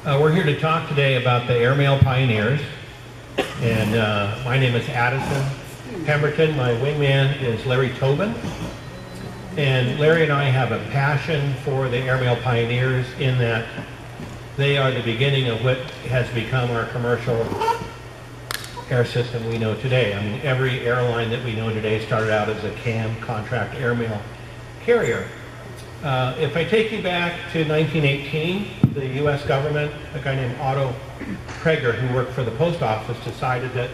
We're here to talk today about the airmail pioneers, and my name is Addison. Pemberton, my wingman is Larry Tobin, and Larry and I have a passion for the airmail pioneers in that they are the beginning of what has become our commercial air system we know today. I mean, every airline that we know today started out as a CAM, contract airmail carrier. If I take you back to 1918, the U.S. government, a guy named Otto Praeger, who worked for the post office, decided that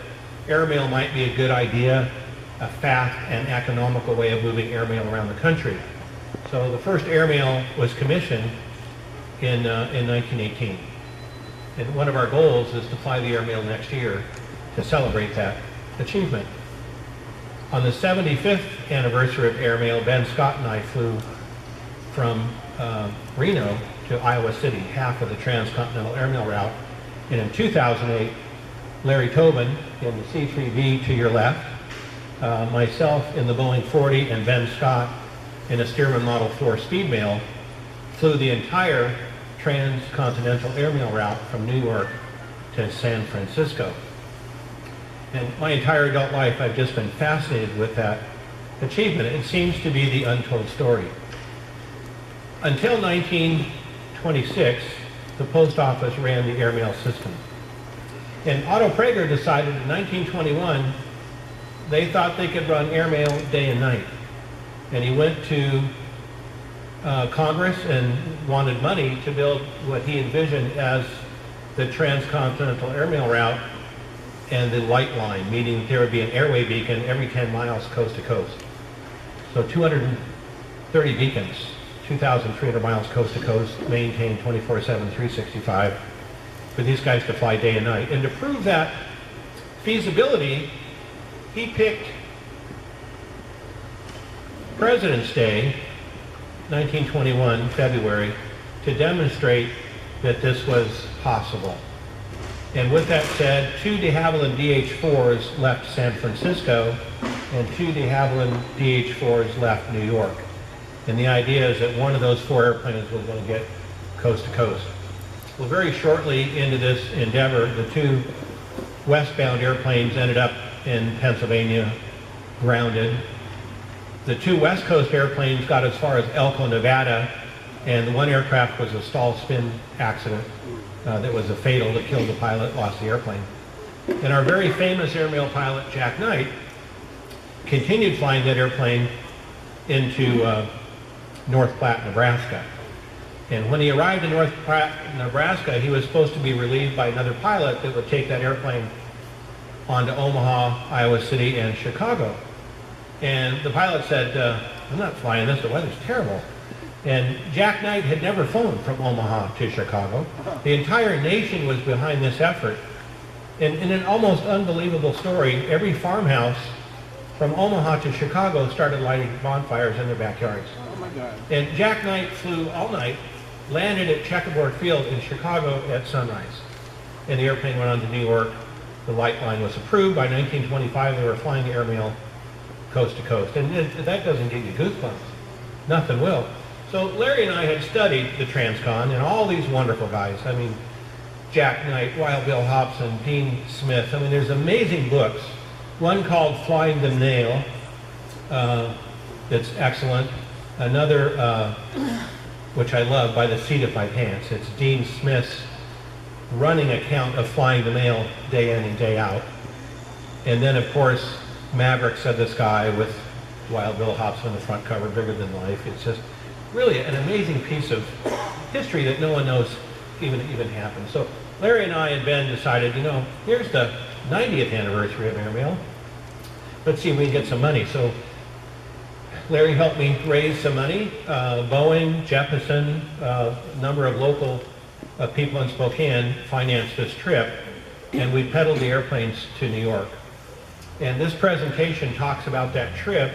airmail might be a good idea, a fast and economical way of moving airmail around the country. So the first airmail was commissioned in 1918. And one of our goals is to fly the airmail next year to celebrate that achievement. On the 75th anniversary of airmail, Ben Scott and I flew from Reno to Iowa City, half of the Transcontinental Airmail Route. And in 2008, Larry Tobin in the C-3V to your left, myself in the Boeing 40, and Ben Scott in a Stearman Model 4 Speedmail flew the entire Transcontinental Airmail Route from New York to San Francisco. And my entire adult life, I've just been fascinated with that achievement. It seems to be the untold story. Until 1926, the post office ran the airmail system. And Otto Praeger decided in 1921 they thought they could run airmail day and night. And he went to Congress and wanted money to build what he envisioned as the Transcontinental Airmail Route and the light line, meaning there would be an airway beacon every 10 miles coast to coast. So 230 beacons, 2,300 miles coast to coast, maintained 24/7, 365, for these guys to fly day and night. And to prove that feasibility, he picked President's Day, 1921, February, to demonstrate that this was possible. And with that said, 2 de Havilland DH-4s left San Francisco, and 2 de Havilland DH-4s left New York. And the idea is that one of those 4 airplanes was going to get coast to coast. Well, very shortly into this endeavor, the 2 westbound airplanes ended up in Pennsylvania, grounded. The 2 West Coast airplanes got as far as Elko, Nevada, and the one aircraft was a stall spin accident that was a fatal that killed the pilot, lost the airplane. And our very famous airmail pilot, Jack Knight, continued flying that airplane into North Platte, Nebraska. And when he arrived in North Platte, Nebraska, he was supposed to be relieved by another pilot that would take that airplane on to Omaha, Iowa City, and Chicago. And the pilot said, I'm not flying this, the weather's terrible. And Jack Knight had never flown from Omaha to Chicago. The entire nation was behind this effort. And in an almost unbelievable story, every farmhouse from Omaha to Chicago started lighting bonfires in their backyards. Oh my God. And Jack Knight flew all night, landed at Checkerboard Field in Chicago at sunrise. And the airplane went on to New York. The light line was approved. By 1925, they were flying the airmail coast to coast. And that doesn't give you goosebumps. Nothing will. So Larry and I had studied the Transcon and all these wonderful guys. I mean, Jack Knight, Wild Bill Hobson, Dean Smith. I mean, there's amazing books. One called Flying the Nail, that's excellent. Another, which I love, By the Seat of My Pants. It's Dean Smith's running account of flying the mail day in and day out. And then, of course, Mavericks of the Sky with Wild Bill Hobson on the front cover, bigger than life. It's just really an amazing piece of history that no one knows even happened. So Larry and I and Ben decided, you know, here's the 90th anniversary of airmail. Let's see if we can get some money. So Larry helped me raise some money. Boeing, Jeppesen, a number of local people in Spokane financed this trip, and we pedaled the airplanes to New York. And this presentation talks about that trip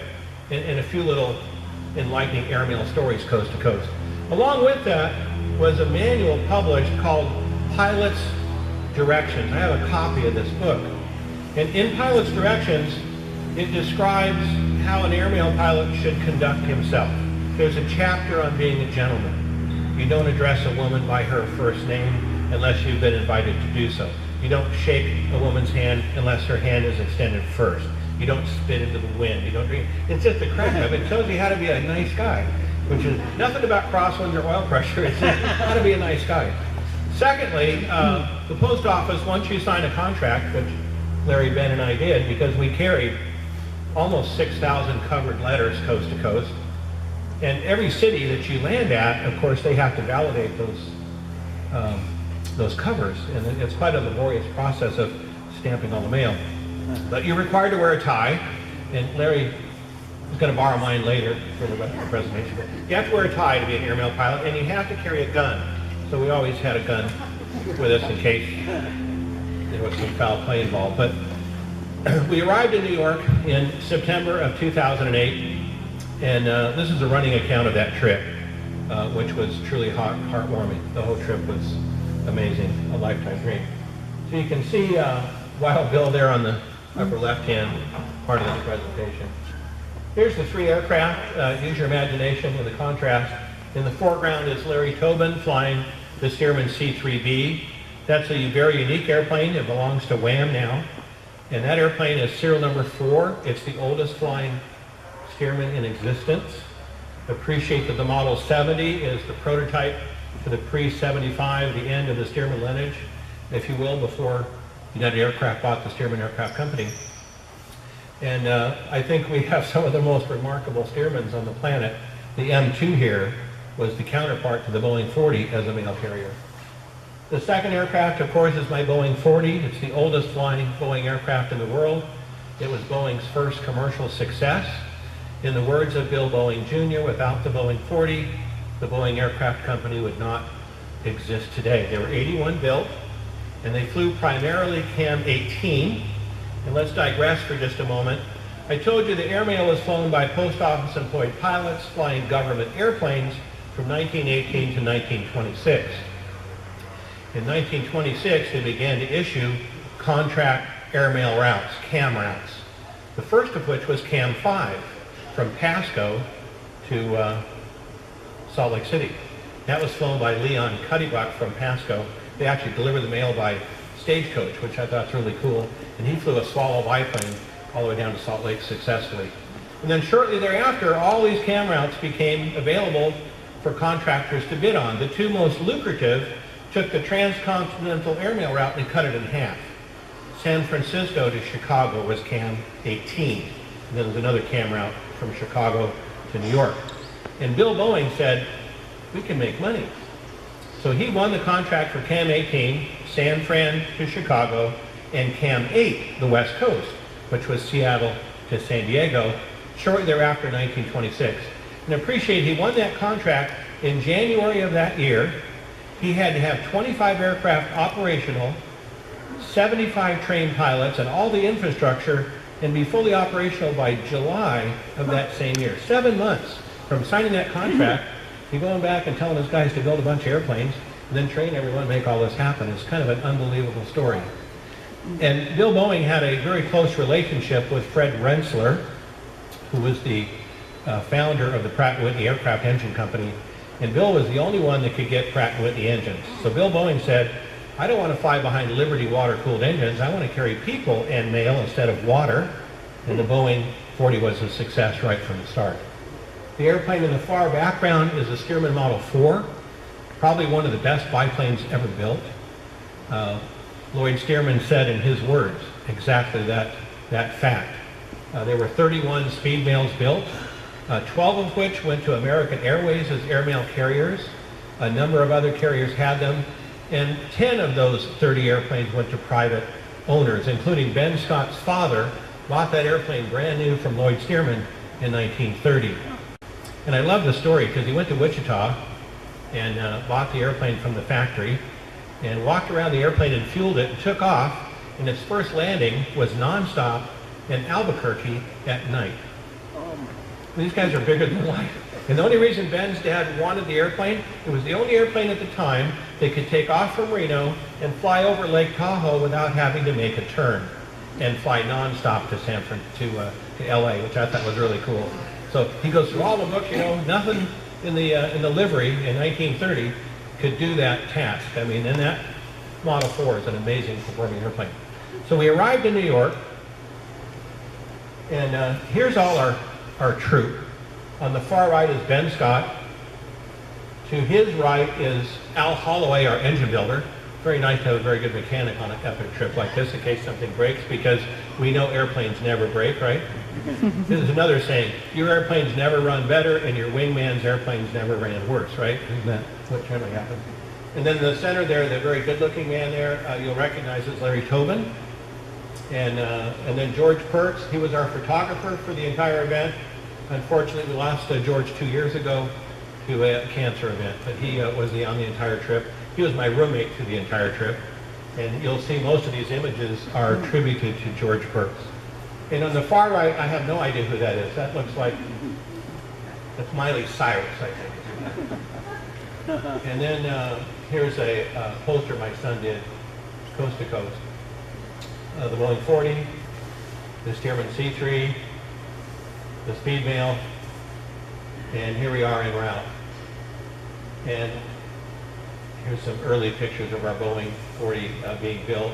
and a few little enlightening airmail stories coast to coast. Along with that was a manual published called Pilot's Directions. I have a copy of this book. And in Pilot's Directions, it describes how an airmail pilot should conduct himself. There's a chapter on being a gentleman. You don't address a woman by her first name, unless you've been invited to do so. You don't shake a woman's hand unless her hand is extended first. You don't spit into the wind. You don't drink. It's just a crack of it. It shows you how to be a nice guy, which is nothing about crosswinds or oil pressure. It's just how to be a nice guy. Secondly, the post office, once you sign a contract, which Larry, Ben, and I did, because we carried almost 6,000 covered letters coast to coast, and every city that you land at, of course, they have to validate those covers, and it's quite a laborious process of stamping all the mail. But you're required to wear a tie, and Larry is going to borrow mine later for the rest of the presentation. But you have to wear a tie to be an airmail pilot, and you have to carry a gun. So we always had a gun with us in case there was some foul play involved. But we arrived in New York in September of 2008, and this is a running account of that trip, which was truly heartwarming. The whole trip was amazing, a lifetime dream. So you can see Wild Bill there on the upper left-hand part of this presentation. Here's the three aircraft. Use your imagination with the contrast. In the foreground is Larry Tobin flying the Stearman C-3B. That's a very unique airplane. It belongs to WAAAM now. And that airplane is serial number 4. It's the oldest flying Stearman in existence. Appreciate that the Model 70 is the prototype for the pre-75, the end of the Stearman lineage, if you will, before United Aircraft bought the Stearman Aircraft Company. And I think we have some of the most remarkable Stearmans on the planet. The M2 here was the counterpart to the Boeing 40 as a mail carrier. The second aircraft, of course, is my Boeing 40. It's the oldest flying Boeing aircraft in the world. It was Boeing's first commercial success. In the words of Bill Boeing Jr., without the Boeing 40, the Boeing Aircraft Company would not exist today. There were 81 built, and they flew primarily CAM 18. And let's digress for just a moment. I told you the airmail was flown by post office employed pilots flying government airplanes from 1918 to 1926. In 1926, they began to issue contract airmail routes, CAM routes. The first of which was CAM 5 from Pasco to Salt Lake City. That was flown by Leon Cuddybuck from Pasco. They actually delivered the mail by stagecoach, which I thought was really cool. And he flew a Swallow biplane all the way down to Salt Lake successfully. And then shortly thereafter, all these CAM routes became available for contractors to bid on. The two most lucrative took the Transcontinental Airmail Route and cut it in half. San Francisco to Chicago was CAM 18. And then there was another CAM route from Chicago to New York. And Bill Boeing said, we can make money. So he won the contract for CAM 18, San Fran to Chicago, and CAM 8, the West Coast, which was Seattle to San Diego, shortly thereafter, 1926. And appreciate he won that contract in January of that year. He had to have 25 aircraft operational, 75 trained pilots, and all the infrastructure, and be fully operational by July of that same year. 7 months from signing that contract to going back and telling his guys to build a bunch of airplanes and then train everyone to make all this happen. It's kind of an unbelievable story. And Bill Boeing had a very close relationship with Fred Rensler, who was the founder of the Pratt & Whitney Aircraft Engine Company. And Bill was the only one that could get Pratt & Whitney engines. So Bill Boeing said, I don't want to fly behind Liberty water-cooled engines. I want to carry people and mail instead of water. And the Boeing 40 was a success right from the start. The airplane in the far background is a Stearman Model 4, probably one of the best biplanes ever built. Lloyd Stearman said in his words exactly that fact. There were 31 speed mails built, 12 of which went to American Airways as airmail carriers. A number of other carriers had them, and 10 of those 30 airplanes went to private owners, including Ben Scott's father, bought that airplane brand new from Lloyd Stearman in 1930. And I love the story because he went to Wichita and bought the airplane from the factory and walked around the airplane and fueled it and took off, and its first landing was nonstop in Albuquerque at night. These guys are bigger than life. And the only reason Ben's dad wanted the airplane, it was the only airplane at the time that could take off from Reno and fly over Lake Tahoe without having to make a turn and fly nonstop to LA, which I thought was really cool. So he goes through all the books, nothing in the livery in 1930 could do that task. I mean, and Model 4 is an amazing performing airplane. So we arrived in New York, and here's all our troop. On the far right is Ben Scott. To his right is Al Holloway, our engine builder. Very nice to have a very good mechanic on an epic trip like this in case something breaks, because we know airplanes never break, right? This is another saying, your airplanes never run better and your wingman's airplanes never ran worse, right? Isn't that what generally happens? And then in the center there, the very good-looking man there, you'll recognize is Larry Tobin. And then George Perks, he was our photographer for the entire event. Unfortunately, we lost George 2 years ago to a cancer event, but he was on the entire trip. He was my roommate through the entire trip. And you'll see most of these images are attributed to George Perks. And on the far right, I have no idea who that is. That looks like, that's Miley Cyrus, I think. And then here's a poster my son did, coast to coast. The Boeing 40, the Stearman C3, the Speedmail, and here we are en route. And here's some early pictures of our Boeing 40 being built.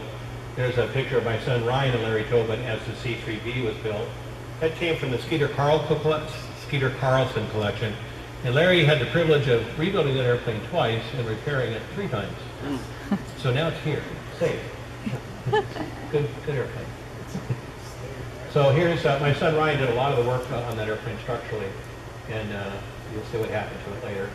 There's a picture of my son Ryan and Larry Tobin as the C3B was built. That came from the Skeeter Carlson collection. And Larry had the privilege of rebuilding that airplane twice and repairing it 3 times. So now it's here, safe. Good airplane. So here's, my son Ryan did a lot of the work on that airplane structurally, and you'll see what happened to it later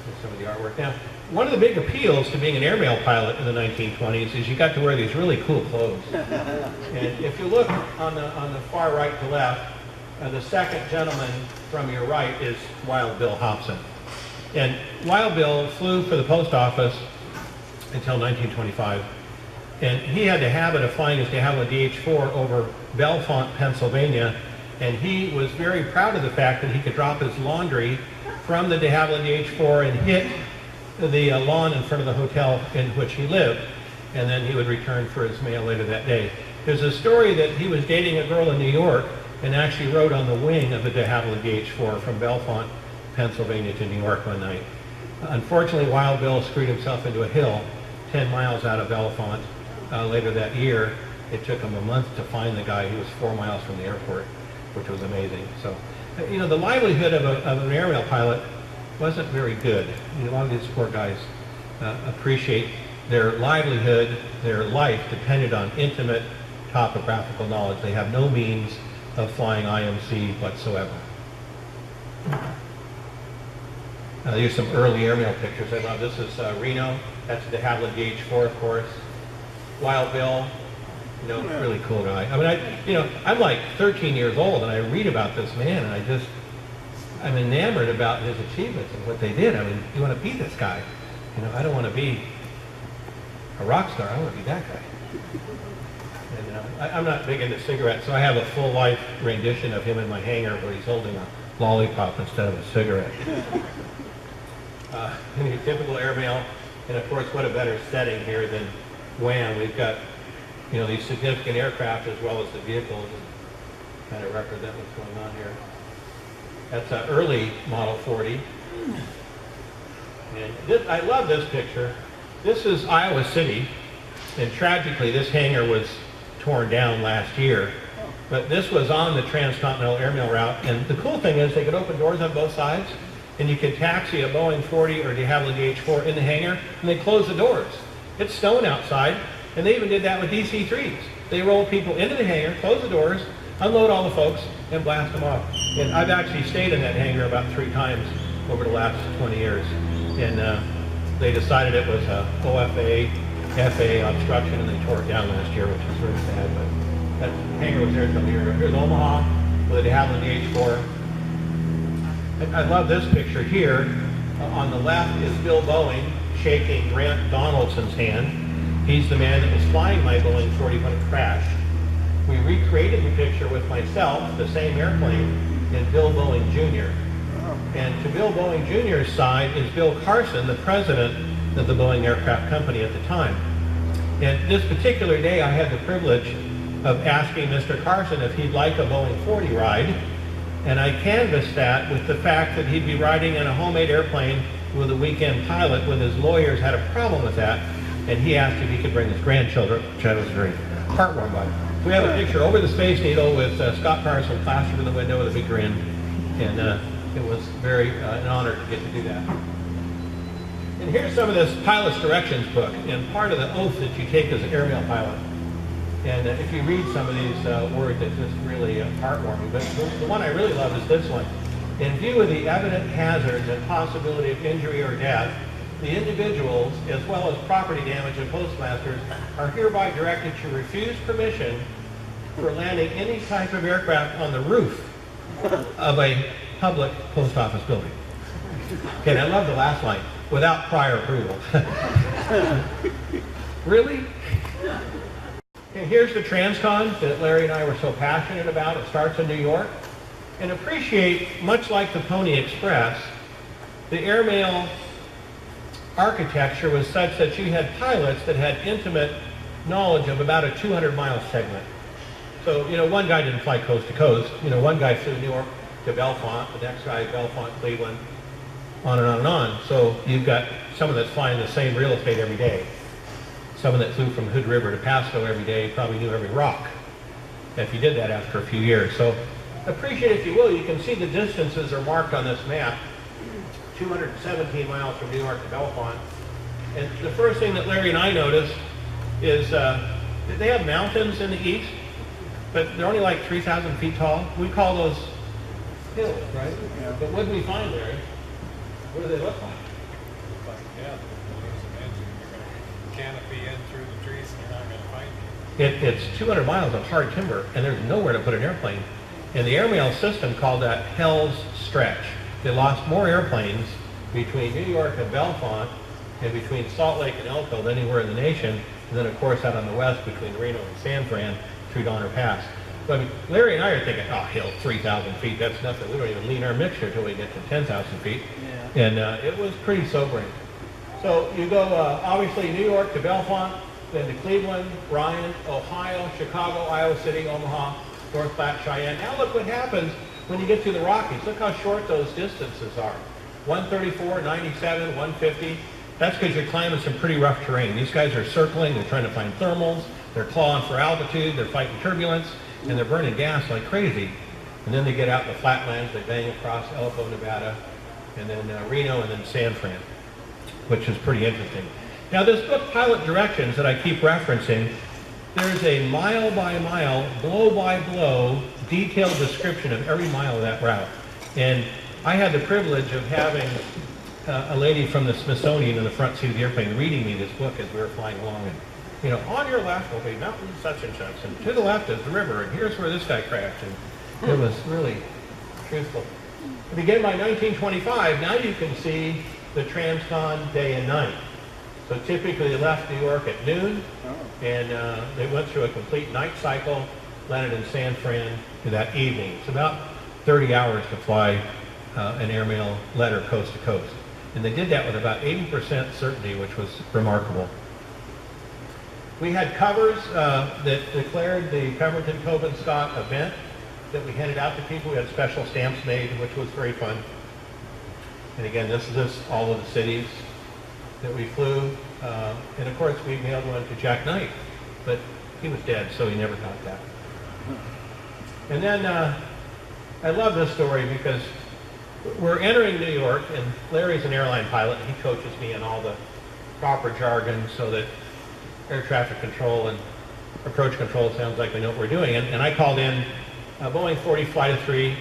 with some of the artwork. Now, one of the big appeals to being an airmail pilot in the 1920s is you got to wear these really cool clothes. And if you look on the far right to left, the second gentleman from your right is Wild Bill Hobson. And Wild Bill flew for the post office until 1925. And he had the habit of flying his de Havilland DH-4 over Bellefonte, Pennsylvania. And he was very proud of the fact that he could drop his laundry from the de Havilland DH-4 and hit the lawn in front of the hotel in which he lived. And then he would return for his mail later that day. There's a story that he was dating a girl in New York and actually rode on the wing of the de Havilland DH-4 from Bellefonte, Pennsylvania to New York one night. Unfortunately, Wild Bill screwed himself into a hill 10 miles out of Bellefonte. Later that year, it took him a month to find the guy. He was 4 miles from the airport, which was amazing. So, you know, the livelihood of an airmail pilot wasn't very good. You know, a lot of these poor guys appreciate their livelihood, their life depended on intimate topographical knowledge. They have no means of flying IMC whatsoever. Here's some early airmail pictures. I love this. Is Reno. That's the de Havilland DH-4, of course. Wild Bill, you know, really cool guy. I mean, I'm like 13 years old, and I read about this man, and I'm enamored about his achievements and what they did. I mean, you want to be this guy. You know, I don't want to be a rock star. I want to be that guy. And I'm not big into cigarettes, so I have a full life rendition of him in my hangar where he's holding a lollipop instead of a cigarette. Your typical airmail, and of course, what a better setting here than WAAAM. We've got, you know, these significant aircraft as well as the vehicles that kind of represent what's going on here. That's an early Model 40. And I love this picture. This is Iowa City, and tragically this hangar was torn down last year. But this was on the Transcontinental Airmail Route, and the cool thing is they could open doors on both sides, and you could taxi a Boeing 40 or de Havilland DH-4 in the hangar, and they close the doors. It's snowing outside, and they even did that with DC-3s. They roll people into the hangar, close the doors, unload all the folks, and blast them off. And I've actually stayed in that hangar about 3 times over the last 20 years. And they decided it was a OFA, FAA obstruction, and they tore it down last year, which is really sad. But that hangar was there until the year. Here's Omaha with a de Havilland DH-4. I love this picture here. On the left is Bill Boeing shaking Grant Donaldson's hand. He's the man that was flying my Boeing 40 when it crashed. We recreated the picture with myself, the same airplane, and Bill Boeing Jr. And to Bill Boeing Jr.'s side is Bill Carson, the president of the Boeing Aircraft Company at the time. And this particular day, I had the privilege of asking Mr. Carson if he'd like a Boeing 40 ride. And I canvassed that with the fact that he'd be riding in a homemade airplane with a weekend pilot when his lawyers had a problem with that. and he asked if he could bring his grandchildren, which I was very heartwarmed by. So we have a picture over the Space Needle with Scott Carson plastered in the window with a big grin, and it was very an honor to get to do that. And here's some of this pilot's directions book, and part of the oath that you take as an airmail pilot. And if you read some of these words, it's just really heartwarming. But the one I really love is this one. In view of the evident hazards and possibility of injury or death, the individuals, as well as property damage and postmasters, are hereby directed to refuse permission for landing any type of aircraft on the roof of a public post office building. Okay, and I love the last line, without prior approval. Really? And here's the Transcon that Larry and I were so passionate about. It starts in New York. And appreciate, much like the Pony Express, the airmail architecture was such that you had pilots that had intimate knowledge of about a 200-mile segment. So, one guy didn't fly coast to coast. One guy flew New York to Belfont, the next guy Belfont, Cleveland, on and on and on. So you've got someone that's flying the same real estate every day. Someone that flew from Hood River to Pasco every day probably knew every rock, if you did that after a few years. So appreciate, if you will, you can see the distances are marked on this map. 217 miles from New York to Belfont. And the first thing that Larry and I noticed is they have mountains in the east, but they're only like 3,000 feet tall. We call those hills, right? Yeah. But what do we find, Larry? What do they look like? Yeah, there's a mention. You're going to canopy in through the trees and you're not going to find it. It's 200 miles of hard timber, and there's nowhere to put an airplane. And the airmail system called that Hell's Stretch. They lost more airplanes between New York and Belfont and between Salt Lake and Elko than anywhere in the nation. And then, of course, out on the west between Reno and San Fran through Donner Pass. So, Larry and I are thinking, oh, hill, 3,000 feet, that's nothing. We don't even lean our mixture until we get to 10,000 feet. Yeah. And it was pretty sobering. So you go, obviously, New York to Belfont, then to Cleveland, Ryan, Ohio, Chicago, Iowa City, Omaha, North Platte, Cheyenne. Now look what happens when you get to the Rockies. Look how short those distances are. 134, 97, 150. That's because you're climbing some pretty rough terrain. These guys are circling, they're trying to find thermals, they're clawing for altitude, they're fighting turbulence, and they're burning gas like crazy. And then they get out in the flatlands, they bang across Elko, Nevada, and then Reno, and then San Fran, which is pretty interesting. Now this book, Pilot Directions, that I keep referencing, there's a mile-by-mile, blow-by-blow, detailed description of every mile of that route. And I had the privilege of having a lady from the Smithsonian in the front seat of the airplane reading me this book as we were flying along. And, on your left will be mountain such and such, and to the left is the river, and here's where this guy crashed. And it was really truthful. To begin by 1925, now you can see the Transcon day and night. So typically they left New York at noon, and they went through a complete night cycle, landed in San Fran that evening. It's about 30 hours to fly an airmail letter coast to coast. And they did that with about 80% certainty, which was remarkable. We had covers that declared the Pemberton, Tobin, Scott event that we handed out to people. We had special stamps made, which was very fun. And again, this is all of the cities that we flew. And of course, we mailed one to Jack Knight, but he was dead, so he never got that. And then I love this story because we're entering New York, and Larry's an airline pilot, and he coaches me in all the proper jargon so that air traffic control and approach control sounds like we know what we're doing. And I called in Boeing 40 Flight of 3,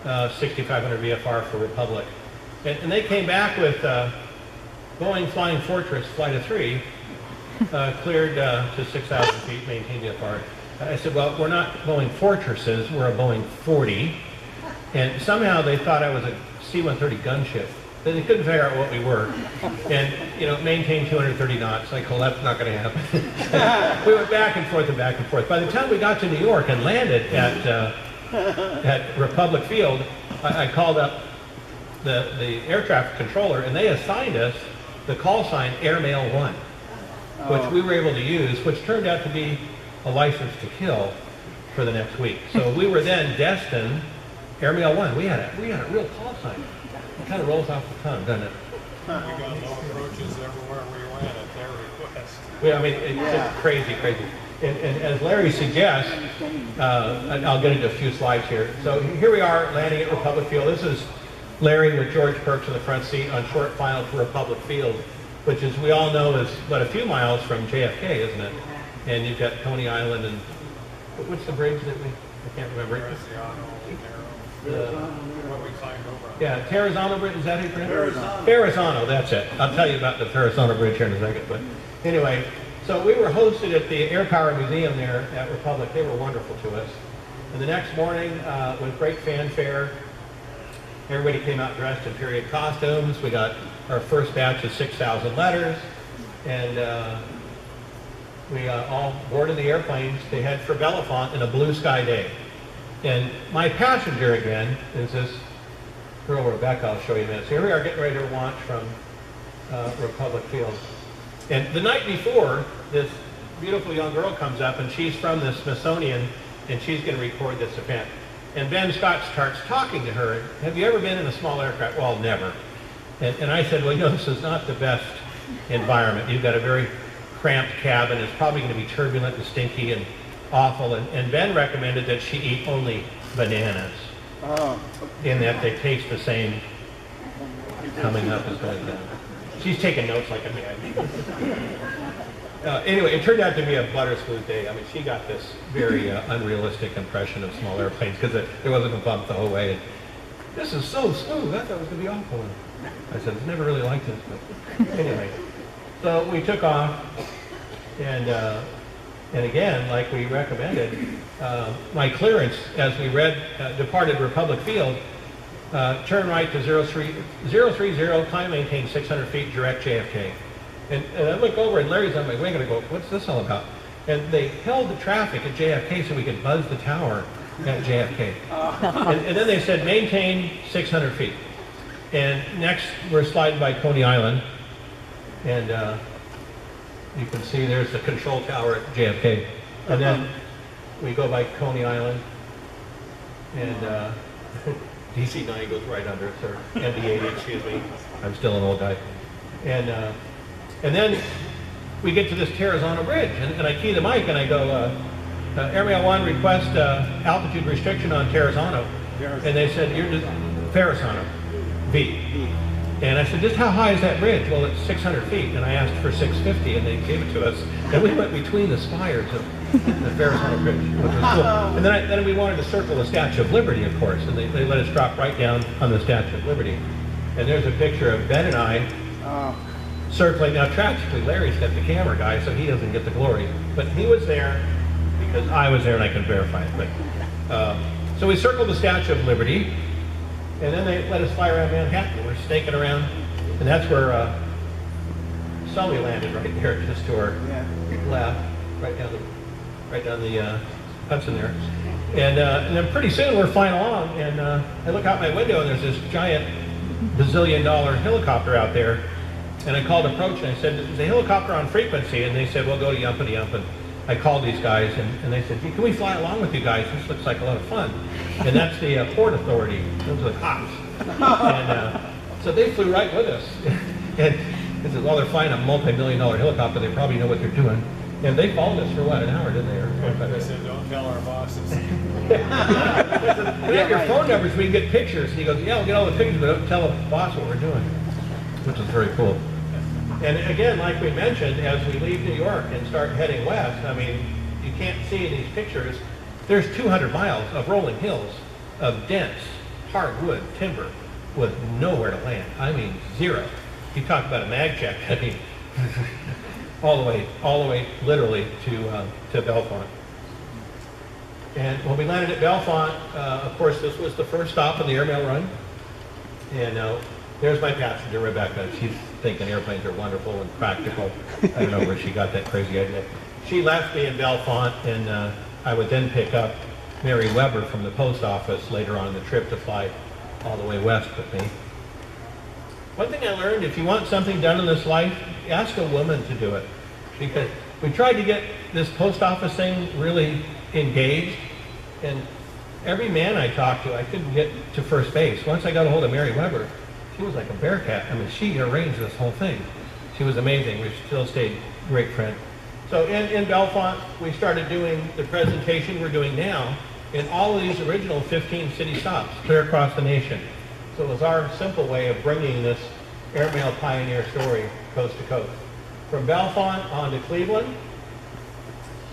6500 VFR for Republic. And they came back with Boeing Flying Fortress Flight of 3, cleared to 6,000 feet, maintained VFR. I said, well, we're not Boeing Fortresses, we're a Boeing 40. And somehow they thought I was a C-130 gunship. They couldn't figure out what we were. And, maintain 230 knots. Like, well, that's not going to happen. We went back and forth and back and forth. By the time we got to New York and landed at Republic Field, I called up the air traffic controller, and they assigned us the call sign Airmail 1, which we were able to use, which turned out to be a license to kill for the next week. So we were then destined Airmail 1. We had a real call sign. It kind of rolls off the tongue, doesn't it? got no approaches everywhere we went at their request. I mean, it's just crazy, crazy. And as Larry suggests, and I'll get into a few slides here. So here we are landing at Republic Field. This is Larry with George Perks in the front seat on short final to Republic Field, which, as we all know, is but a few miles from JFK, isn't it? And you've got Coney Island and what's the bridge that I can't remember. What we climbed over on. Yeah, Terrazano Bridge, is that how you pronounce it? Verrazano, that's it. I'll tell you about the Verrazano Bridge here in a second. But anyway, so we were hosted at the Air Power Museum there at Republic. They were wonderful to us. And the next morning, with great fanfare, everybody came out dressed in period costumes. We got our first batch of 6,000 letters, and we all boarded the airplanes to head for Bellefonte in a blue sky day. And my passenger again is this girl Rebecca. I'll show you this. Here we are getting ready to launch from Republic Field. And the night before, this beautiful young girl comes up, and she's from the Smithsonian, and she's going to record this event. And Ben Scott starts talking to her. Have you ever been in a small aircraft? Well, never. And I said, well, you know, this is not the best environment. You've got a very cramped cabin. It's probably going to be turbulent and stinky and awful. And Ben recommended that she eat only bananas. Oh. In that they taste the same coming up as going down. She's taking notes like a man. Anyway, it turned out to be a butter smooth day. I mean, she got this very unrealistic impression of small airplanes because it wasn't a bump the whole way. And, this is so smooth. I thought it was going to be awful. And I said, I've never really liked this. But anyway, so we took off, and again, like we recommended, my clearance as we departed Republic Field, turn right to 030, climb maintain 600 feet, direct JFK. And I look over, and Larry's on my wing, and I go, what's this all about? And they held the traffic at JFK so we could buzz the tower at JFK. And then they said, maintain 600 feet. And next, we're sliding by Coney Island. And you can see there's the control tower at JFK. And then we go by Coney Island. And DC-9 goes right under it, or MD-80, excuse me. I'm still an old guy. And then we get to this Terrazano Bridge, and I key the mic, and I go, Airmail 1 request altitude restriction on Terrazano. And they said, you're just Verrazano, V. And I said, just how high is that bridge? Well, it's 600 feet, and I asked for 650, and they gave it to us. And we went between the spires of the Verrazano Bridge, which was cool. And then we wanted to circle the Statue of Liberty, of course, and they let us drop right down on the Statue of Liberty. And there's a picture of Ben and I circling. Now, tragically, Larry's got the camera guy, so he doesn't get the glory. But he was there because I was there, and I can verify it. But so we circled the Statue of Liberty, and then they let us fly around Manhattan. We're snaking around, and that's where Sully landed, right there, just to our left, right down the Hudson there. And then pretty soon we're flying along, and I look out my window, and there's this giant bazillion-dollar helicopter out there. And I called approach, and I said, is the helicopter on frequency? And they said, well, go to Yumpity Yump. And I called these guys, and they said, can we fly along with you guys? This looks like a lot of fun. And that's the Port Authority. Those are the cops. And so they flew right with us. And they said, well, they're flying a multi-million-dollar helicopter. They probably know what they're doing. And they followed us for, what, an hour, didn't they? They said, don't tell our bosses. We have your phone numbers, we can get pictures. And he goes, yeah, we'll get all the pictures, but don't tell the boss what we're doing. Which is very cool. And again, like we mentioned, as we leave New York and start heading west, I mean, you can't see in these pictures, there's 200 miles of rolling hills of dense, hardwood timber with nowhere to land. I mean, zero. You talk about a mag check, I mean, all the way, literally to Bellefonte. And when we landed at Bellefonte, of course, this was the first stop on the airmail run. And there's my passenger, Rebecca. She's thinking airplanes are wonderful and practical. I don't know where she got that crazy idea. She left me in Bellefonte, and I would then pick up Mary Weber from the post office later on in the trip to fly all the way west with me. One thing I learned, if you want something done in this life, ask a woman to do it. Because we tried to get this post office thing really engaged, and every man I talked to, I couldn't get to first base. Once I got a hold of Mary Weber, She was like a bear cat. I mean, she arranged this whole thing. She was amazing. We still stayed great friends. So in Bellefonte, we started doing the presentation we're doing now in all of these original 15 city stops clear across the nation. So it was our simple way of bringing this airmail pioneer story coast to coast. From Bellefonte on to Cleveland,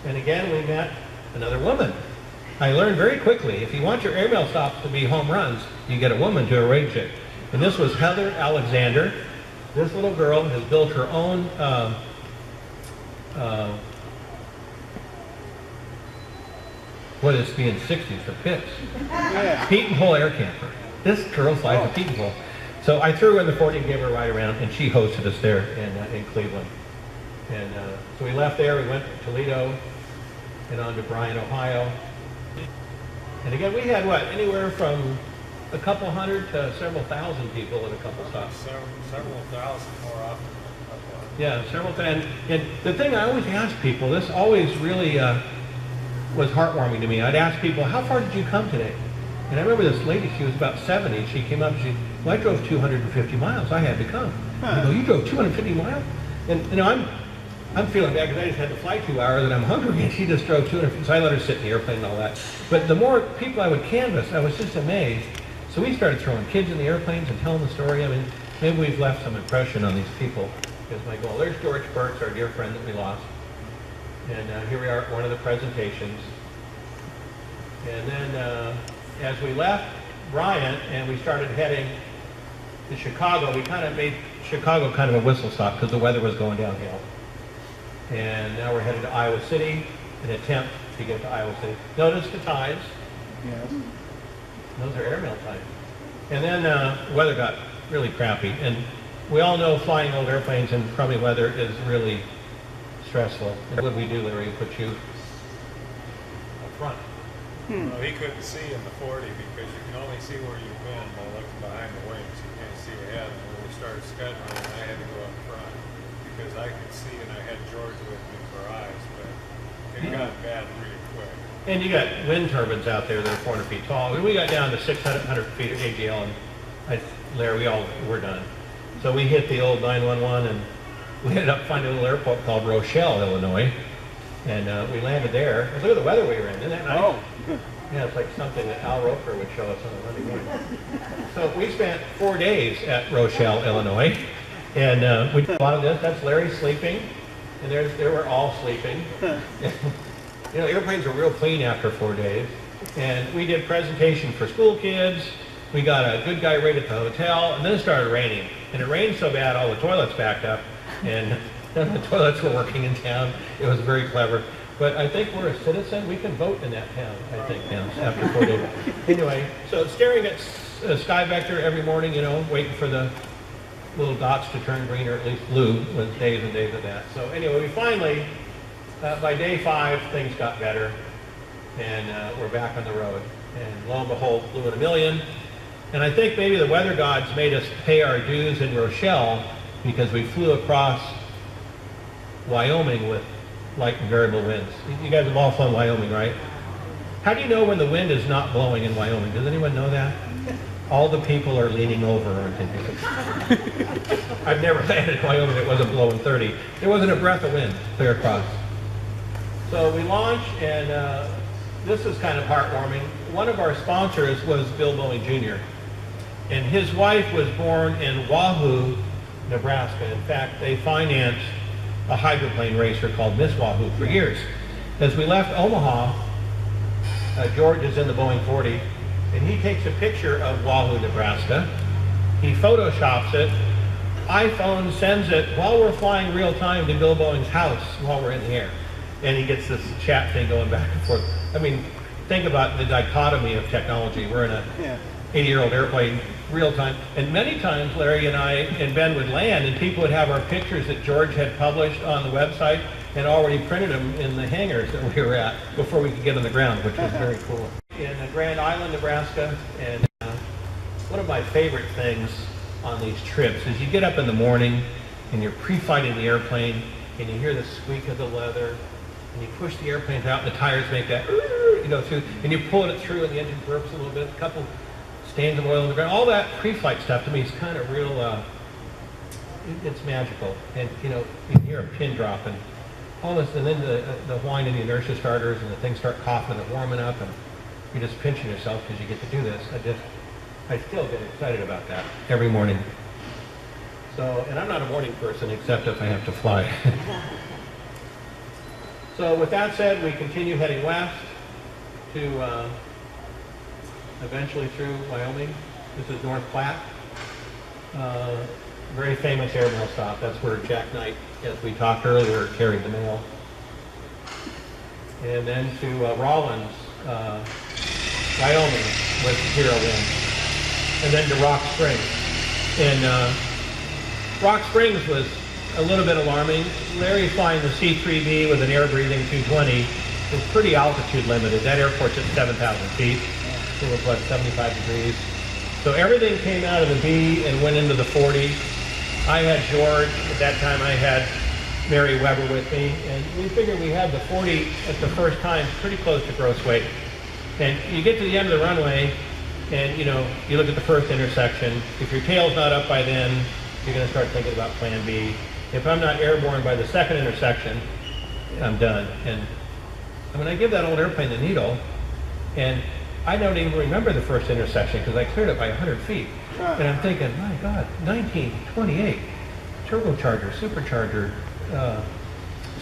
and again we met another woman. I learned very quickly, if you want your airmail stops to be home runs, you get a woman to arrange it. And this was Heather Alexander. This little girl has built her own what is being 60s for pits. Peat and Hole air camper. This girl flies a Peat and Hole. So I threw her in the 40 and gave her a ride around, and she hosted us there in Cleveland. And so we left there, we went to Toledo, and on to Bryan, Ohio. And again, we had what, anywhere from a couple hundred to several thousand people at a couple stops. Several thousand more often. Yeah, several thousand. And the thing I always ask people, this always really was heartwarming to me. I'd ask people, how far did you come today? And I remember this lady, she was about 70, she came up and she, well, I drove 250 miles, I had to come. I go, you drove 250 miles? And you know, I'm feeling bad because I just had to fly 2 hours and I'm hungry, and she just drove 250, so I let her sit in the airplane and all that. But the more people I would canvass, I was just amazed. So we started throwing kids in the airplanes and telling the story. I mean, maybe we've left some impression on these people, is my goal. There's George Burks, our dear friend that we lost. And here we are at one of the presentations. And then as we left Bryant and we started heading to Chicago, we kind of made Chicago kind of a whistle stop because the weather was going downhill. And now we're headed to Iowa City, an attempt to get to Iowa City. Notice the ties. Yes. Those are airmail ties. And then weather got really crappy. And we all know flying old airplanes and crummy weather is really stressful. And what did we do, Larry? Put you up front. Well, he couldn't see in the 40 because you can only see where you've been by looking behind the wings. You can't see ahead. And when we started scuttling, I had to go up front because I could see and I had George with me for eyes, but it got bad really quick. And you got wind turbines out there that are 400 feet tall. And we got down to 600 feet of AGL, and Larry, we all were done. So we hit the old 911, and we ended up finding a little airport called Rochelle, Illinois. And we landed there. And look at the weather we were in. Isn't that nice? Oh. Yeah, it's like something that Al Roker would show us on a Monday morning. So we spent 4 days at Rochelle, Illinois. And we did a lot of this. That's Larry sleeping. And there we're all sleeping. You know, airplanes were real clean after 4 days. And we did presentation for school kids. We got a good guy rate at the hotel. And then it started raining. And it rained so bad all the toilets backed up. And none of the toilets were working in town. It was very clever. But I think we're a citizen. We can vote in that town, I think, now, after 4 days. Anyway, so staring at sky vector every morning, you know, waiting for the little dots to turn green or at least blue, was days and days of that. So anyway, we finally, by day 5, things got better. And we're back on the road. And lo and behold, flew in a million. And I think maybe the weather gods made us pay our dues in Rochelle because we flew across Wyoming with light and variable winds. You guys have all flown Wyoming, right? How do you know when the wind is not blowing in Wyoming? Does anyone know that? All the people are leaning over, aren't they? I've never landed in Wyoming that wasn't blowing 30. There wasn't a breath of wind clear across. So we launched, and this is kind of heartwarming. One of our sponsors was Bill Boeing Jr., and his wife was born in Wahoo, Nebraska. In fact, they financed a hydroplane racer called Miss Wahoo for years. As we left Omaha, George is in the Boeing 40, and he takes a picture of Wahoo, Nebraska. He photoshops it. iPhone sends it while we're flying real time to Bill Boeing's house while we're in the air. And he gets this chat thing going back and forth. I mean, think about the dichotomy of technology. We're in a 80-year-old airplane, real time. And many times, Larry and I and Ben would land, and people would have our pictures that George had published on the website and already printed them in the hangars that we were at before we could get on the ground, which was very cool. In Grand Island, Nebraska, and one of my favorite things on these trips is you get up in the morning and you're pre-flight in the airplane and you hear the squeak of the leather and you push the airplanes out and the tires make that, you know, through, and you pull it through and the engine burps a little bit. A couple stains of oil on the ground. All that pre-flight stuff to me is kind of real, it's magical. And you know, you can hear a pin drop and all this, and then the whine and the inertia starters and the things start coughing and warming up, and you're just pinching yourself because you get to do this. I still get excited about that every morning. So, and I'm not a morning person except if I have to fly. So with that said, we continue heading west to eventually through Wyoming. This is North Platte. Very famous airmail stop. That's where Jack Knight, as we talked earlier, carried the mail. And then to Rawlins, Wyoming, with zero wind. And then to Rock Springs. And Rock Springs was a little bit alarming. Larry flying the C-3B with an air-breathing 220 is pretty altitude limited. That airport's at 7,000 feet. It was, what, 75 degrees. So everything came out of the B and went into the 40. I had George. At that time, I had Mary Weber with me. And we figured we had the 40 at the first time pretty close to gross weight. And you get to the end of the runway, and you know, you look at the first intersection. If your tail's not up by then, you're going to start thinking about plan B. If I'm not airborne by the second intersection, I'm done. And I mean, I give that old airplane the needle, and I don't even remember the first intersection because I cleared it by 100 feet. And I'm thinking, my God, 1928, turbocharger, supercharger,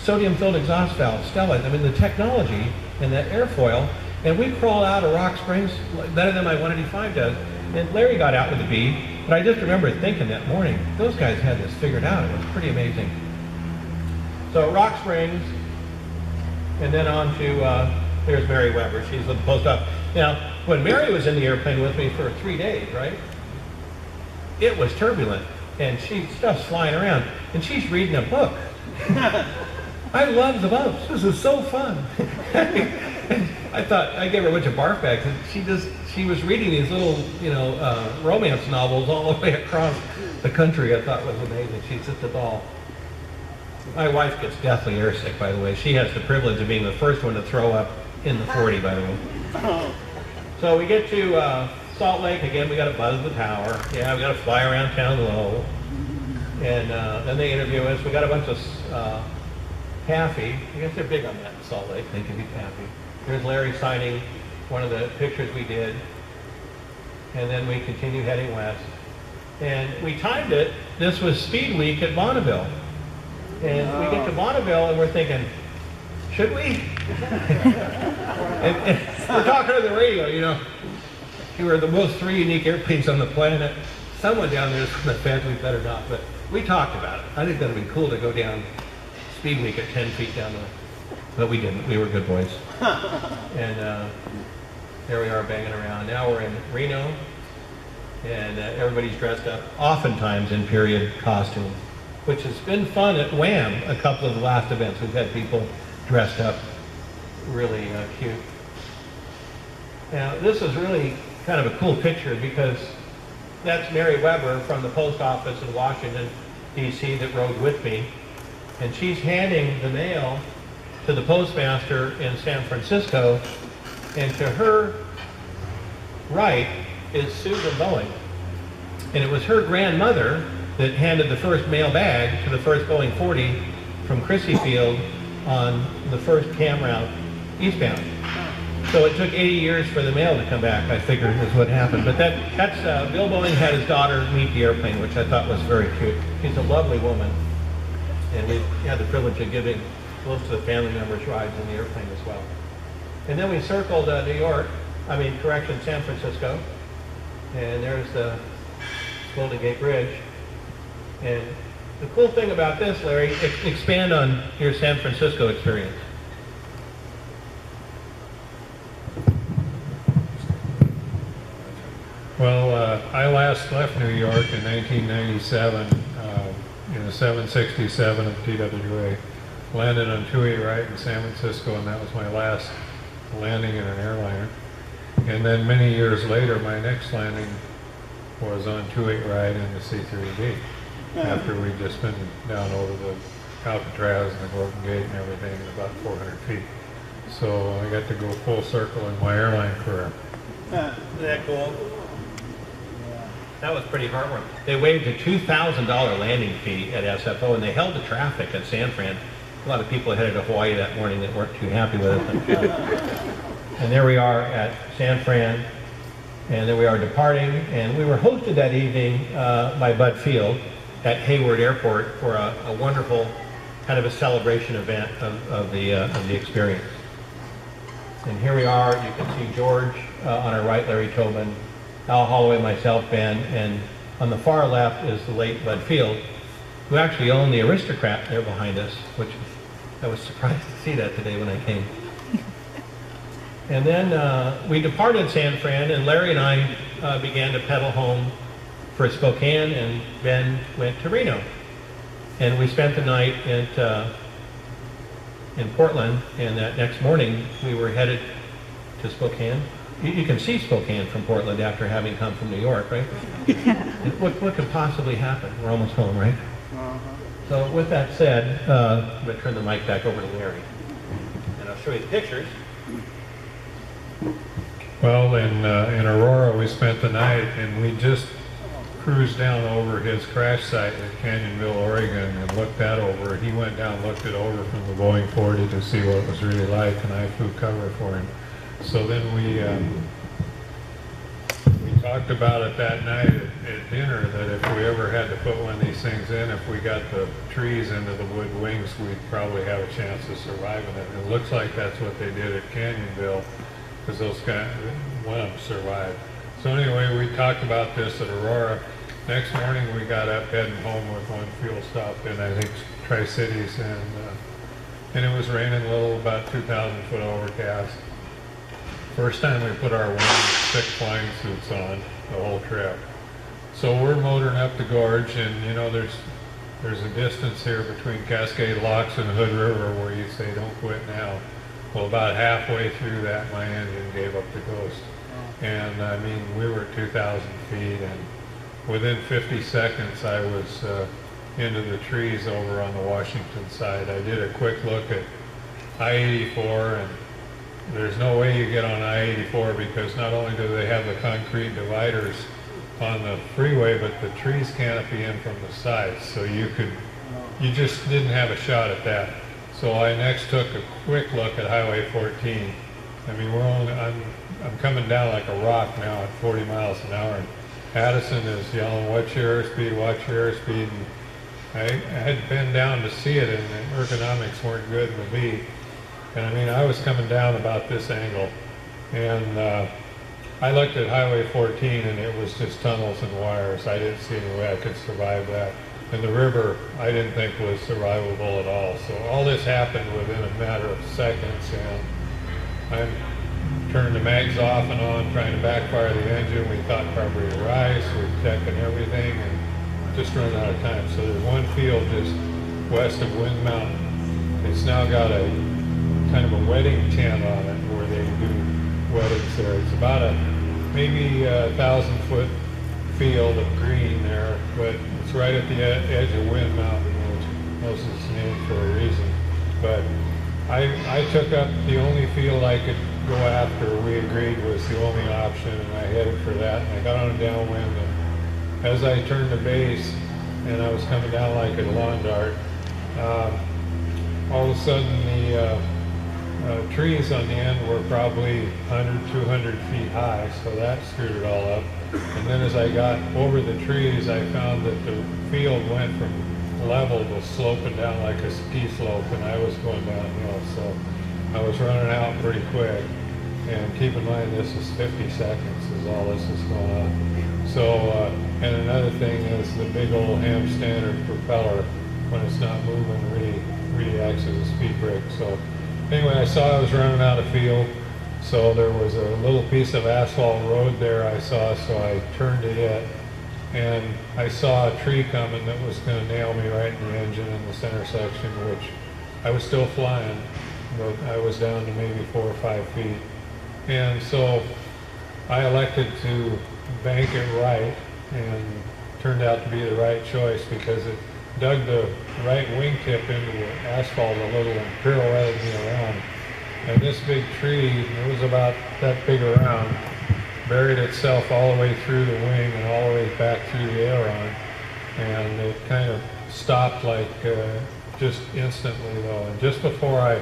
sodium-filled exhaust valve, Stella. I mean, the technology and that airfoil. And we crawled out of Rock Springs better than my 185 does. And Larry got out with the B, but I just remember thinking that morning, those guys had this figured out. It was pretty amazing. So Rock Springs, and then on to, there's Mary Weber. She's the post op. Now, when Mary was in the airplane with me for 3 days, right, it was turbulent, and stuff's flying around, and she's reading a book. I love the bumps. This is so fun. I thought, I gave her a bunch of barf bags, and she was reading these little, you know, romance novels all the way across the country. I thought was amazing. She's just a doll. My wife gets deathly airsick, by the way. She has the privilege of being the first one to throw up in the 40, by the way. So we get to Salt Lake. Again, we got to buzz the tower. Yeah, we got to fly around town low. And then they interview us. We got a bunch of taffy. I guess they're big on that in Salt Lake. They can be taffy. Here's Larry signing one of the pictures we did. And then we continue heading west. And we timed it. This was Speed Week at Bonneville. And we get to Bonneville and we're thinking, should we? and we're talking on the radio, you know. You were the most 3 unique airplanes on the planet. Someone down there is from the fence, we better not. But we talked about it. I think that would be cool to go down Speed Week at 10 feet down the... But we didn't. We were good boys. And there we are banging around. Now we're in Reno, and everybody's dressed up, oftentimes in period costume, which has been fun at WAAM, a couple of the last events. We've had people dressed up really cute. Now, this is really kind of a cool picture because that's Mary Weber from the post office in Washington, D.C. that rode with me. And she's handing the mail to the postmaster in San Francisco, and to her right is Susan Boeing. And it was her grandmother that handed the first mail bag to the first Boeing 40 from Crissy Field on the first cam route eastbound. So it took 80 years for the mail to come back, I figured is what happened. But that's Bill Boeing had his daughter meet the airplane, which I thought was very cute. She's a lovely woman. And we had the privilege of giving most of the family members rides in the airplane as well. And then we circled San Francisco. And there's the Golden Gate Bridge. And the cool thing about this, Larry, expand on your San Francisco experience. Well, I last left New York in 1997 in a 767 of TWA. Landed on 28 right in San Francisco, and that was my last landing in an airliner. And then many years later, my next landing was on 28 right in the C-3B, after we'd just been down over the Alcatraz and the Golden Gate and everything, about 400 feet. So I got to go full circle in my airline career. Isn't that cool? That was pretty heartwarming. They waived a $2,000 landing fee at SFO, and they held the traffic at San Fran. A lot of people headed to Hawaii that morning that weren't too happy with it. And there we are at San Fran, and there we are departing. And we were hosted that evening by Bud Field at Hayward Airport for a wonderful kind of a celebration event of the experience. And here we are. You can see George on our right, Larry Tobin, Al Holloway, myself, Ben, and on the far left is the late Bud Field, who actually owned the Aristocrat there behind us, which I was surprised to see that today when I came. And then we departed San Fran, and Larry and I began to pedal home for Spokane, and Ben went to Reno. And we spent the night in Portland, and that next morning we were headed to Spokane. You can see Spokane from Portland after having come from New York, right? What could possibly happen? We're almost home, right? So with that said, I'm going to turn the mic back over to Larry, and I'll show you the pictures. Well, in Aurora, we spent the night, and we just cruised down over his crash site in Canyonville, Oregon, and looked that over. He went down, looked it over from the Boeing 40 to see what it was really like, and I flew cover for him. So then we talked about it that night at dinner, that if we ever had to put one of these things in, if we got the trees into the wood wings, we'd probably have a chance of surviving it. And it looks like that's what they did at Canyonville, because those one of them survived. So anyway, we talked about this at Aurora. Next morning we got up heading home with one fuel stop in, I think, Tri-Cities, and it was raining a little, about 2,000 foot overcast. First time we put our thick flying suits on the whole trip. So we're motoring up the gorge, and you know there's a distance here between Cascade Locks and Hood River where you say don't quit now. Well, about halfway through that, my engine gave up the ghost. And I mean, we were at 2,000 feet, and within 50 seconds I was into the trees over on the Washington side. I did a quick look at I-84, and there's no way you get on I-84 because not only do they have the concrete dividers on the freeway, but the trees canopy in from the sides, so you just didn't have a shot at that. So I next took a quick look at Highway 14. I mean, I'm coming down like a rock now at 40 miles an hour, and Addison is yelling, watch your airspeed, watch your airspeed. And I had been down to see it, and the ergonomics weren't good in the V. And I mean, I was coming down about this angle, and I looked at Highway 14, and it was just tunnels and wires. I didn't see any way I could survive that. And the river, I didn't think was survivable at all. So all this happened within a matter of seconds, and I'm turning the mags off and on, trying to backfire the engine. We thought probably a rise, we're checking everything, and just running out of time. So there's one field just west of Wind Mountain. It's now got a kind of a wedding tent on it where they do weddings there. It's about maybe 1,000 foot field of green there, but it's right at the edge of Wind Mountain, which knows its name for a reason. But I took up the only field I could go after. We agreed was the only option, and I headed for that. And I got on a downwind, and as I turned the base, and I was coming down like a lawn dart, all of a sudden the trees on the end were probably 100, 200 feet high, so that screwed it all up. And then as I got over the trees, I found that the field went from level to sloping down like a ski slope, and I was going downhill, so I was running out pretty quick. And keep in mind, this is 50 seconds is all this is going on. So, and another thing is the big old ham standard propeller, when it's not moving, really acts as a speed brake. So anyway, I saw I was running out of field, so there was a little piece of asphalt road there I saw, so I turned to it, and I saw a tree coming that was going to nail me right in the engine in the center section, which I was still flying, but I was down to maybe 4 or 5 feet. And so I elected to bank it right, and turned out to be the right choice because it dug the right wingtip into the asphalt a little and pirouetted me around. And this big tree, it was about that big around, buried itself all the way through the wing and all the way back through the aileron, and it kind of stopped like just instantly though. And just before I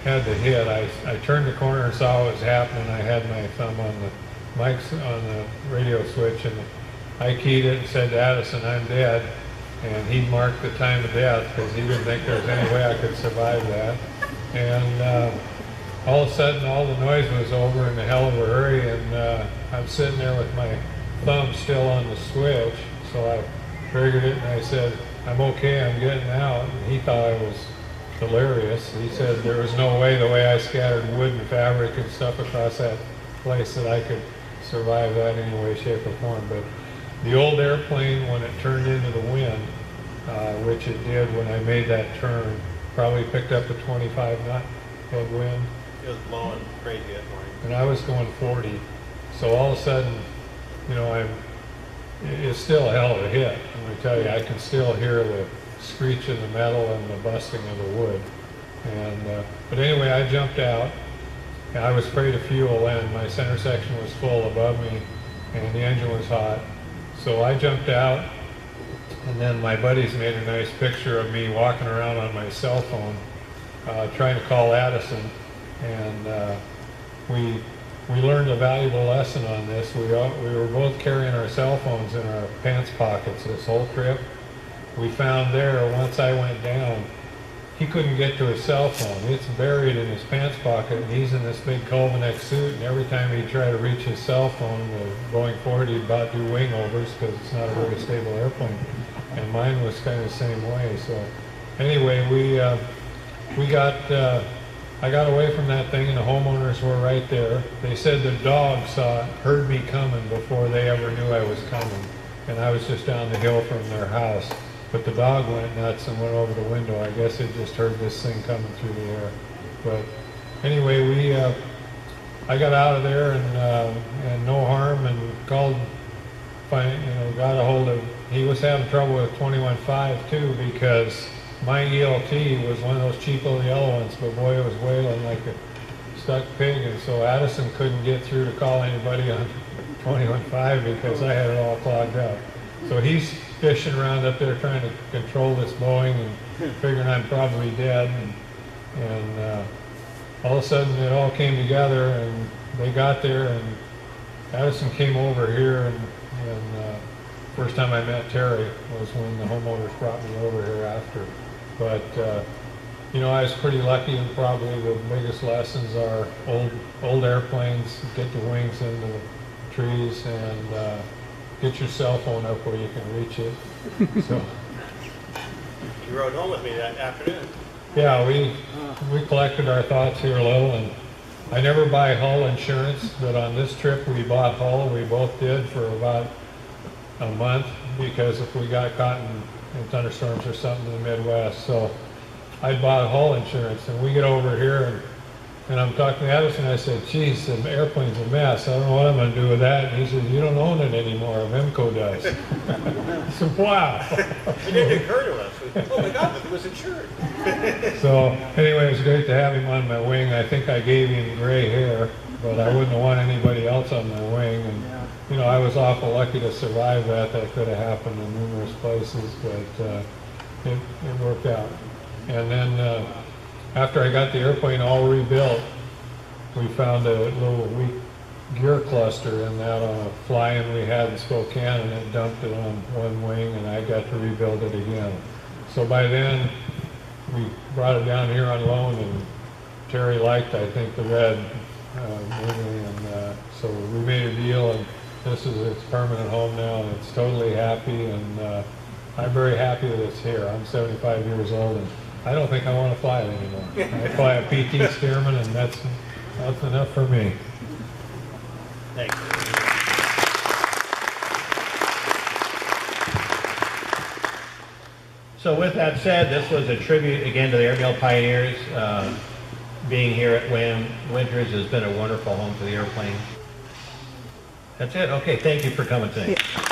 had the hit, I turned the corner and saw what was happening. I had my thumb on the mics on the radio switch, and I keyed it and said to Addison, "I'm dead." And he marked the time of death because he didn't think there was any way I could survive that. And all of a sudden, all the noise was over in a hell of a hurry, and I'm sitting there with my thumb still on the switch. So I triggered it and I said, "I'm okay, I'm getting out." And he thought I was delirious. He said there was no way, the way I scattered wood and fabric and stuff across that place, that I could survive that in any way, shape, or form. But the old airplane, when it turned into the wind, which it did when I made that turn, probably picked up a 25 knot headwind. It was blowing crazy that morning. And I was going 40. So all of a sudden, you know, it's still a hell of a hit. Let me tell you, I can still hear the screech of the metal and the busting of the wood. And but anyway, I jumped out. And I was afraid of fuel, and my center section was full above me, and the engine was hot. So I jumped out, and then my buddies made a nice picture of me walking around on my cell phone, trying to call Addison. And we learned a valuable lesson on this. We were both carrying our cell phones in our pants pockets this whole trip. We found there, once I went down, he couldn't get to his cell phone. It's buried in his pants pocket, and he's in this big Colvinex suit, and every time he'd try to reach his cell phone, going forward, he'd about do wing overs because it's not a very stable airplane. And mine was kind of the same way. So anyway, I got away from that thing, and the homeowners were right there. They said the dog heard me coming before they ever knew I was coming. And I was just down the hill from their house. But the dog went nuts and went over the window. I guess it just heard this thing coming through the air. But anyway, I got out of there and no harm, and got a hold of. He was having trouble with 21.5 too, because my ELT was one of those cheap little yellow ones, but boy, it was wailing like a stuck pig, and so Addison couldn't get through to call anybody on 21.5 because I had it all clogged up. So he's fishing around up there trying to control this Boeing and figuring I'm probably dead. And all of a sudden it all came together, and they got there, and Addison came over here, and first time I met Terry was when the homeowners brought me over here after. But you know, I was pretty lucky, and probably the biggest lessons are old airplanes, get the wings into the trees, and get your cell phone up where you can reach it. So You rode home with me that afternoon. yeah, we collected our thoughts here a little, and I never buy hull insurance, but on this trip we bought hull. We both did for about a month, because if we got caught in thunderstorms or something in the Midwest. So I bought hull insurance, and we get over here, and I'm talking to Addison. I said, "Geez, the airplane's a mess. I don't know what I'm going to do with that." And he said, "You don't own it anymore. Vimco does." I said, "Wow." It didn't occur to us. Oh my God, it was insured. So anyway, it was great to have him on my wing. I think I gave him gray hair, but I wouldn't want anybody else on my wing. And you know, I was awful lucky to survive that. That could have happened in numerous places, but it worked out. And then after I got the airplane all rebuilt, we found a little weak gear cluster in that on a fly-in we had in Spokane, and it dumped it on one wing, and I got to rebuild it again. So by then, we brought it down here on loan, and Terry liked, I think, the red wing, and so we made a deal, and this is its permanent home now, and it's totally happy, and I'm very happy that it's here. I'm 75 years old, and I don't think I want to fly it anymore. I fly a PT Stearman, and that's enough for me. Thanks. So with that said, this was a tribute again to the Airmail Pioneers. Being here at WAAAM Winters has been a wonderful home for the airplane. That's it. Okay, thank you for coming today. Yeah.